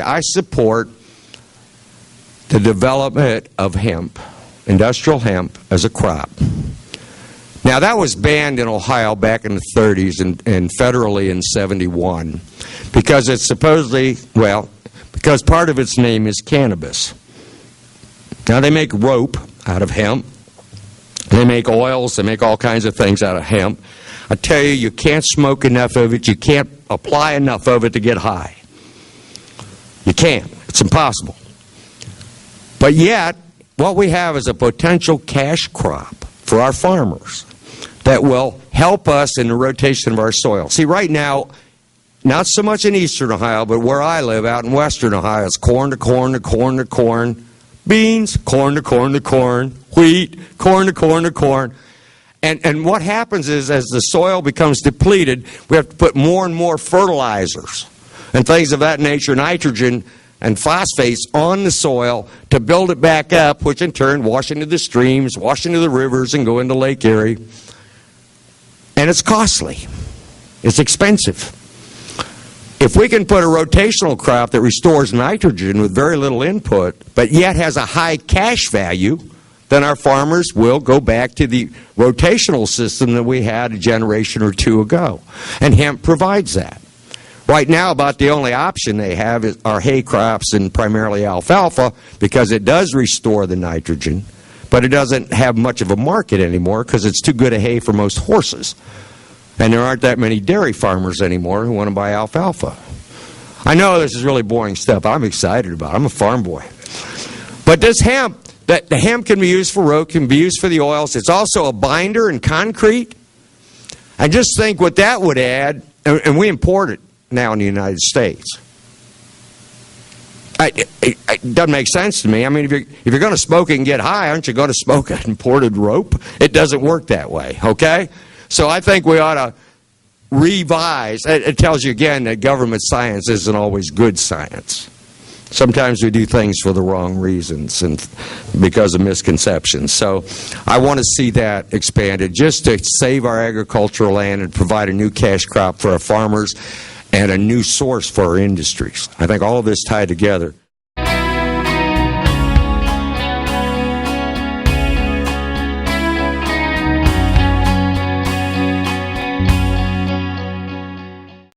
I support the development of hemp, industrial hemp, as a crop. Now, that was banned in Ohio back in the 30s and federally in 71 because it's supposedly, well, because part of its name is cannabis. Now, they make rope out of hemp. They make oils. They make all kinds of things out of hemp. I tell you, you can't smoke enough of it. You can't apply enough of it to get high. You can't. It's impossible. But yet, what we have is a potential cash crop for our farmers that will help us in the rotation of our soil. See, right now, not so much in eastern Ohio, but where I live out in western Ohio, it's corn to corn to corn to corn, beans, corn to corn to corn, wheat, corn to corn to corn. And what happens is, as the soil becomes depleted, we have to put more and more fertilizers and things of that nature, nitrogen and phosphates, on the soil to build it back up, which in turn wash into the streams, wash into the rivers, and go into Lake Erie. And it's costly. It's expensive. If we can put a rotational crop that restores nitrogen with very little input, but yet has a high cash value, then our farmers will go back to the rotational system that we had a generation or two ago. And hemp provides that. Right now, about the only option they have are hay crops and primarily alfalfa, because it does restore the nitrogen, but it doesn't have much of a market anymore because it's too good a hay for most horses. And there aren't that many dairy farmers anymore who want to buy alfalfa. I know this is really boring stuff. I'm excited about it. I'm a farm boy. But this hemp, the hemp can be used for rope, can be used for the oils. It's also a binder in concrete. I just think what that would add, and we import it now in the United States. It doesn't make sense to me. I mean, if you're going to smoke it and get high, aren't you going to smoke an imported rope? It doesn't work that way, okay? So I think we ought to revise. It tells you again that government science isn't always good science. Sometimes we do things for the wrong reasons and because of misconceptions. So I want to see that expanded just to save our agricultural land and provide a new cash crop for our farmers and a new source for our industries. I think all of this tied together.